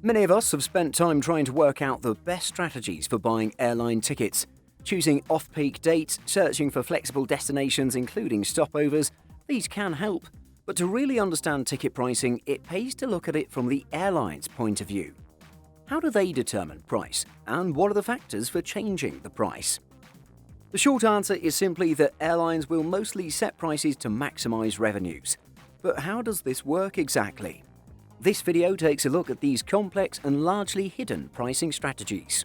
Many of us have spent time trying to work out the best strategies for buying airline tickets. Choosing off-peak dates, searching for flexible destinations including stopovers, these can help. But to really understand ticket pricing, it pays to look at it from the airline's point of view. How do they determine price, and what are the factors for changing the price? The short answer is simply that airlines will mostly set prices to maximize revenues. But how does this work exactly? This video takes a look at these complex and largely hidden pricing strategies.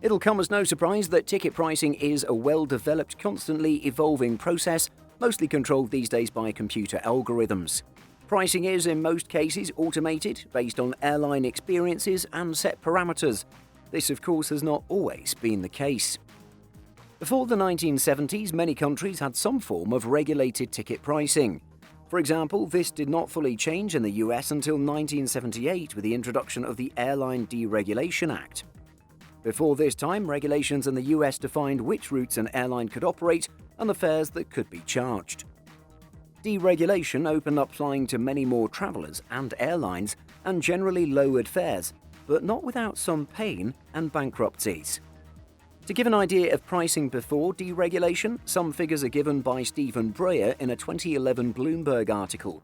It'll come as no surprise that ticket pricing is a well-developed, constantly evolving process, mostly controlled these days by computer algorithms. Pricing is, in most cases, automated, based on airline experiences and set parameters. This, of course, has not always been the case. Before the 1970s, many countries had some form of regulated ticket pricing. For example, this did not fully change in the US until 1978 with the introduction of the Airline Deregulation Act. Before this time, regulations in the US defined which routes an airline could operate and the fares that could be charged. Deregulation opened up flying to many more travelers and airlines and generally lowered fares, but not without some pain and bankruptcies. To give an idea of pricing before deregulation, some figures are given by Stephen Breyer in a 2011 Bloomberg article.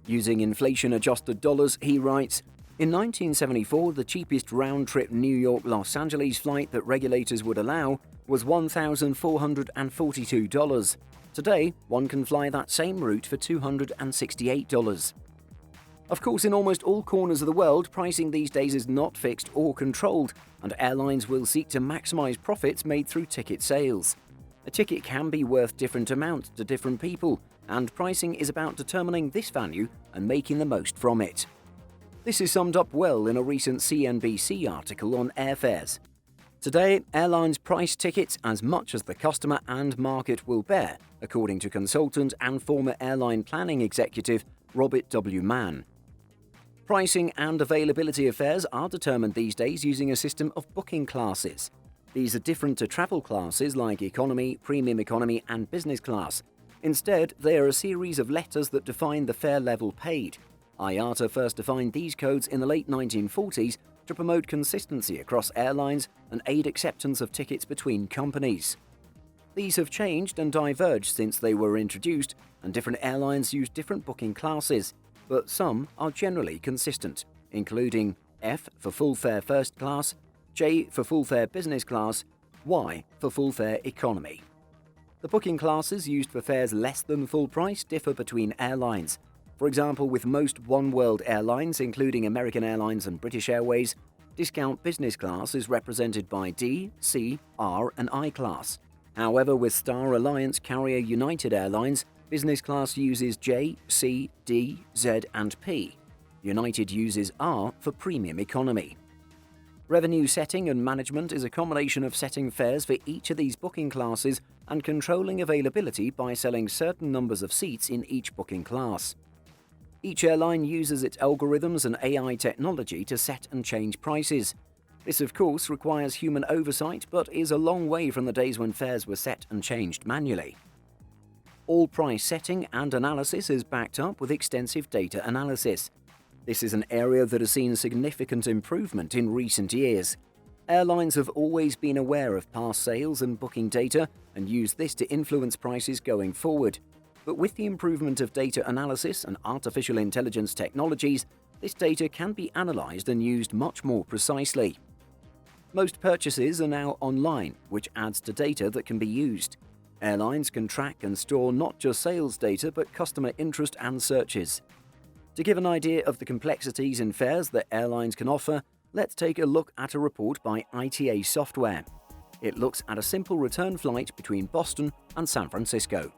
Using inflation-adjusted dollars, he writes, "In 1974, the cheapest round-trip New York-Los Angeles flight that regulators would allow was $1,442. Today, one can fly that same route for $268. Of course, in almost all corners of the world, pricing these days is not fixed or controlled, and airlines will seek to maximize profits made through ticket sales. A ticket can be worth different amounts to different people, and pricing is about determining this value and making the most from it. This is summed up well in a recent CNBC article on airfares. Today, airlines price tickets as much as the customer and market will bear, according to consultant and former airline planning executive Robert W. Mann. Pricing and availability of fares are determined these days using a system of booking classes. These are different to travel classes like economy, premium economy, and business class. Instead, they are a series of letters that define the fare level paid. IATA first defined these codes in the late 1940s to promote consistency across airlines and aid acceptance of tickets between companies. These have changed and diverged since they were introduced, and different airlines use different booking classes, but some are generally consistent, including F for full fare first class, J for full fare business class, Y for full fare economy. The booking classes used for fares less than full price differ between airlines. For example, with most oneworld airlines, including American Airlines and British Airways, discount business class is represented by D, C, R, and I class. However, with Star Alliance carrier United Airlines, business class uses J, C, D, Z, and P. United uses R for premium economy. Revenue setting and management is a combination of setting fares for each of these booking classes and controlling availability by selling certain numbers of seats in each booking class. Each airline uses its algorithms and AI technology to set and change prices. This, of course, requires human oversight, but is a long way from the days when fares were set and changed manually. All price setting and analysis is backed up with extensive data analysis. This is an area that has seen significant improvement in recent years. Airlines have always been aware of past sales and booking data and use this to influence prices going forward. But with the improvement of data analysis and artificial intelligence technologies, this data can be analyzed and used much more precisely. Most purchases are now online, which adds to data that can be used. Airlines can track and store not just sales data but customer interest and searches. To give an idea of the complexities in fares that airlines can offer, let's take a look at a report by ITA Software. It looks at a simple return flight between Boston and San Francisco.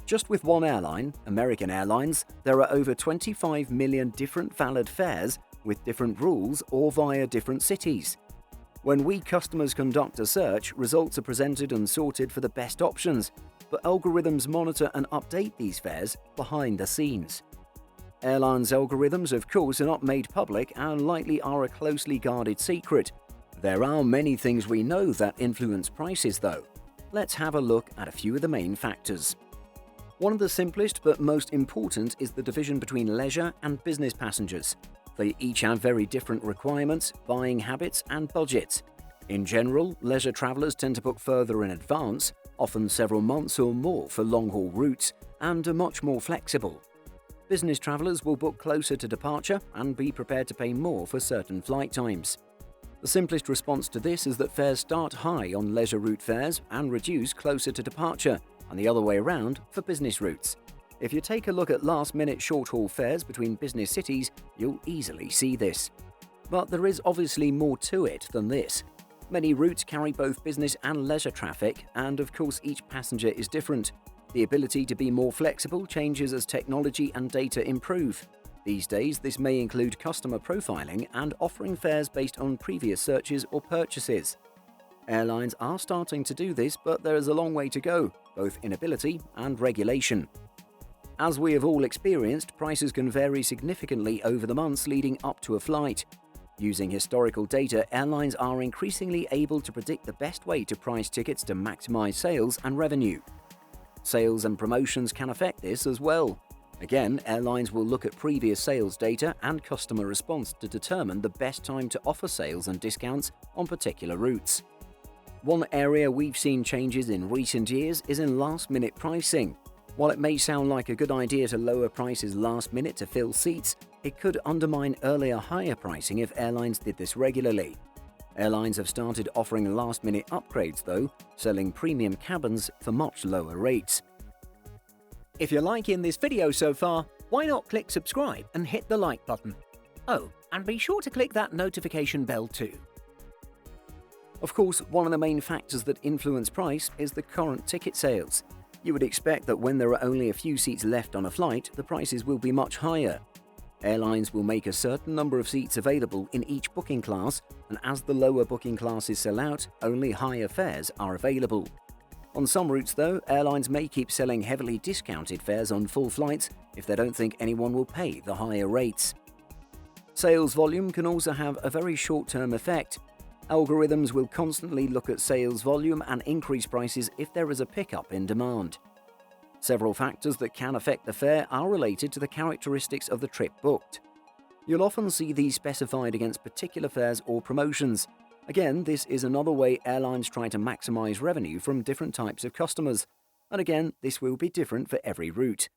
Just with one airline, American Airlines, there are over 25 million different valid fares with different rules or via different cities. When we customers conduct a search, results are presented and sorted for the best options, but algorithms monitor and update these fares behind the scenes. Airlines' algorithms, of course, are not made public and likely are a closely guarded secret. There are many things we know that influence prices, though. Let's have a look at a few of the main factors. One of the simplest but most important is the division between leisure and business passengers. They each have very different requirements, buying habits, and budgets. In general, leisure travelers tend to book further in advance, often several months or more for long-haul routes, and are much more flexible. Business travelers will book closer to departure and be prepared to pay more for certain flight times. The simplest response to this is that fares start high on leisure route fares and reduce closer to departure, and the other way around for business routes. If you take a look at last-minute short-haul fares between business cities, you'll easily see this. But there is obviously more to it than this. Many routes carry both business and leisure traffic, and of course each passenger is different. The ability to be more flexible changes as technology and data improve. These days, this may include customer profiling and offering fares based on previous searches or purchases. Airlines are starting to do this, but there is a long way to go, both in ability and regulation. As we have all experienced, prices can vary significantly over the months leading up to a flight. Using historical data, airlines are increasingly able to predict the best way to price tickets to maximize sales and revenue. Sales and promotions can affect this as well. Again, airlines will look at previous sales data and customer response to determine the best time to offer sales and discounts on particular routes. One area we've seen changes in recent years is in last-minute pricing. While it may sound like a good idea to lower prices last minute to fill seats, it could undermine earlier higher pricing if airlines did this regularly. Airlines have started offering last-minute upgrades though, selling premium cabins for much lower rates. If you're liking this video so far, why not click subscribe and hit the like button? Oh, and be sure to click that notification bell too. Of course, one of the main factors that influence price is the current ticket sales. You would expect that when there are only a few seats left on a flight, the prices will be much higher. Airlines will make a certain number of seats available in each booking class, and as the lower booking classes sell out, only higher fares are available. On some routes though, airlines may keep selling heavily discounted fares on full flights if they don't think anyone will pay the higher rates. Sales volume can also have a very short-term effect. Algorithms will constantly look at sales volume and increase prices if there is a pickup in demand. Several factors that can affect the fare are related to the characteristics of the trip booked. You'll often see these specified against particular fares or promotions. Again, this is another way airlines try to maximize revenue from different types of customers. And again, this will be different for every route.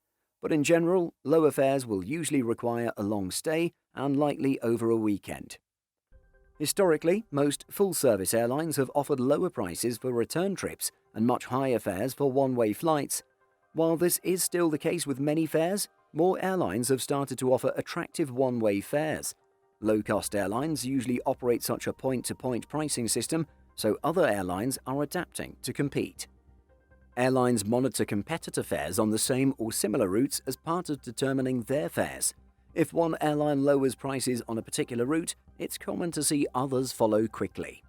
But in general, lower fares will usually require a long stay and likely over a weekend. Historically, most full-service airlines have offered lower prices for return trips and much higher fares for one-way flights. While this is still the case with many fares, more airlines have started to offer attractive one-way fares. Low-cost airlines usually operate such a point-to-point pricing system, so other airlines are adapting to compete. Airlines monitor competitor fares on the same or similar routes as part of determining their fares. If one airline lowers prices on a particular route, it's common to see others follow quickly.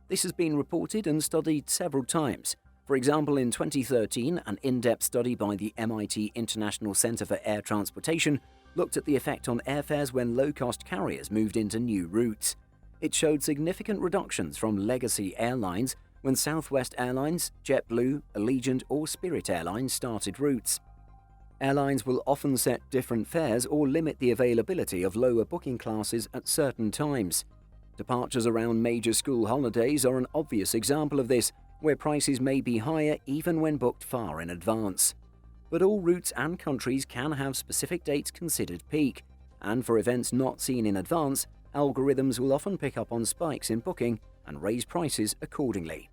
This has been reported and studied several times. For example, in 2013, an in-depth study by the MIT International Center for Air Transportation looked at the effect on airfares when low-cost carriers moved into new routes. It showed significant reductions from legacy airlines when Southwest Airlines, JetBlue, Allegiant or Spirit Airlines started routes. Airlines will often set different fares or limit the availability of lower booking classes at certain times. Departures around major school holidays are an obvious example of this, where prices may be higher even when booked far in advance. But all routes and countries can have specific dates considered peak, and for events not seen in advance, algorithms will often pick up on spikes in booking and raise prices accordingly.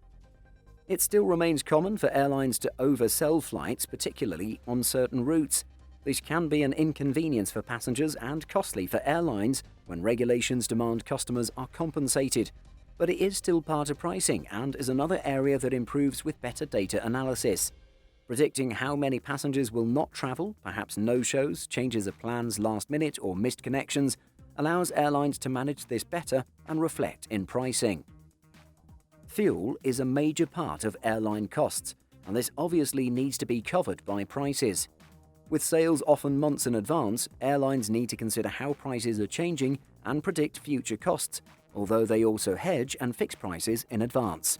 It still remains common for airlines to oversell flights, particularly on certain routes. This can be an inconvenience for passengers and costly for airlines when regulations demand customers are compensated. But it is still part of pricing and is another area that improves with better data analysis. Predicting how many passengers will not travel, perhaps no-shows, changes of plans last minute or missed connections, allows airlines to manage this better and reflect in pricing. Fuel is a major part of airline costs, and this obviously needs to be covered by prices. With sales often months in advance, airlines need to consider how prices are changing and predict future costs, although they also hedge and fix prices in advance.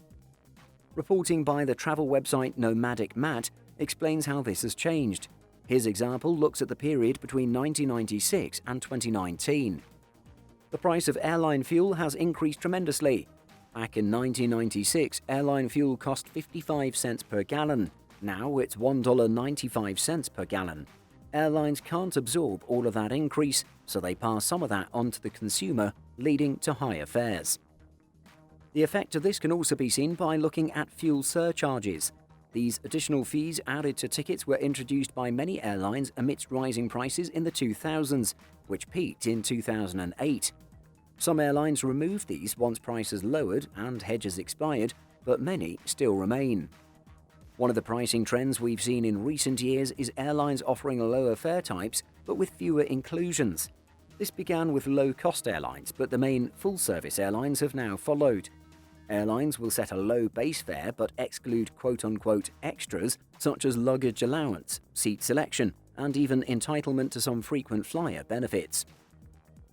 Reporting by the travel website Nomadic Matt explains how this has changed. His example looks at the period between 1996 and 2019. The price of airline fuel has increased tremendously. Back in 1996, airline fuel cost 55 cents per gallon. Now it's $1.95 per gallon. Airlines can't absorb all of that increase, so they pass some of that on to the consumer, leading to higher fares. The effect of this can also be seen by looking at fuel surcharges. These additional fees added to tickets were introduced by many airlines amidst rising prices in the 2000s, which peaked in 2008. Some airlines removed these once prices lowered and hedges expired, but many still remain. One of the pricing trends we've seen in recent years is airlines offering lower fare types but with fewer inclusions. This began with low-cost airlines, but the main full-service airlines have now followed. Airlines will set a low base fare but exclude quote-unquote extras such as luggage allowance, seat selection, and even entitlement to some frequent flyer benefits.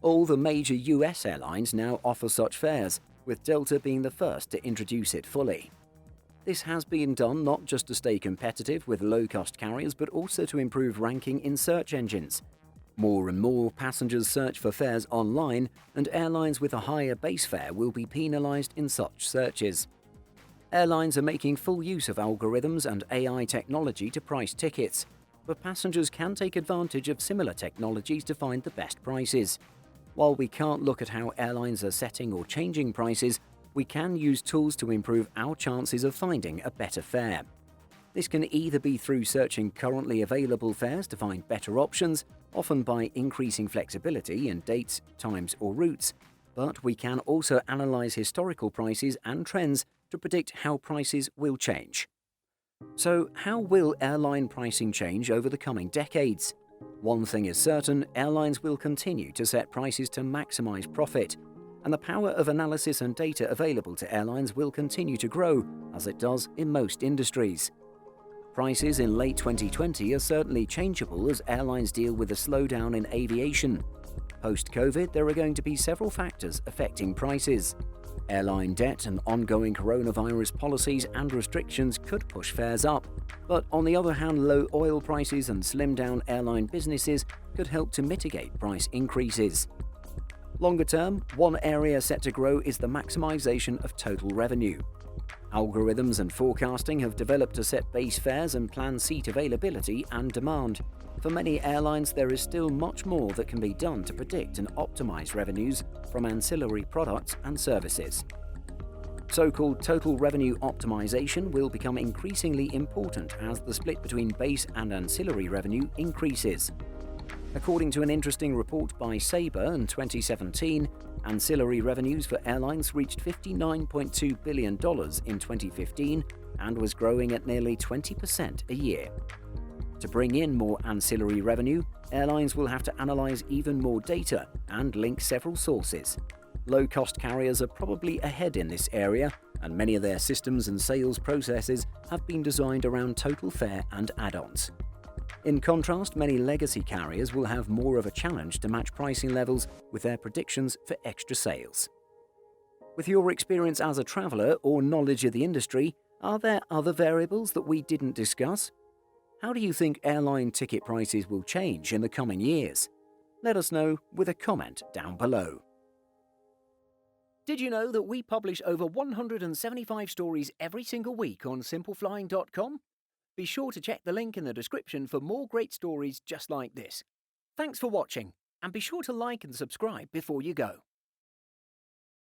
All the major US airlines now offer such fares, with Delta being the first to introduce it fully. This has been done not just to stay competitive with low-cost carriers but also to improve ranking in search engines. More and more passengers search for fares online, and airlines with a higher base fare will be penalized in such searches. Airlines are making full use of algorithms and AI technology to price tickets, but passengers can take advantage of similar technologies to find the best prices. While we can't look at how airlines are setting or changing prices, we can use tools to improve our chances of finding a better fare. This can either be through searching currently available fares to find better options, often by increasing flexibility in dates, times, or routes, but we can also analyze historical prices and trends to predict how prices will change. So, how will airline pricing change over the coming decades? One thing is certain, airlines will continue to set prices to maximize profit, and the power of analysis and data available to airlines will continue to grow, as it does in most industries. Prices in late 2020 are certainly changeable as airlines deal with a slowdown in aviation. Post-COVID, there are going to be several factors affecting prices. Airline debt and ongoing coronavirus policies and restrictions could push fares up. But on the other hand, low oil prices and slimmed-down airline businesses could help to mitigate price increases. Longer term, one area set to grow is the maximization of total revenue. Algorithms and forecasting have developed to set base fares and plan seat availability and demand. For many airlines, there is still much more that can be done to predict and optimize revenues from ancillary products and services. So-called total revenue optimization will become increasingly important as the split between base and ancillary revenue increases. According to an interesting report by Sabre in 2017, ancillary revenues for airlines reached $59.2 billion in 2015 and was growing at nearly 20% a year. To bring in more ancillary revenue, airlines will have to analyze even more data and link several sources. Low-cost carriers are probably ahead in this area, and many of their systems and sales processes have been designed around total fare and add-ons. In contrast, many legacy carriers will have more of a challenge to match pricing levels with their predictions for extra sales. With your experience as a traveler or knowledge of the industry, are there other variables that we didn't discuss? How do you think airline ticket prices will change in the coming years? Let us know with a comment down below. Did you know that we publish over 175 stories every single week on simpleflying.com? Be sure to check the link in the description for more great stories just like this. Thanks for watching, and be sure to like and subscribe before you go.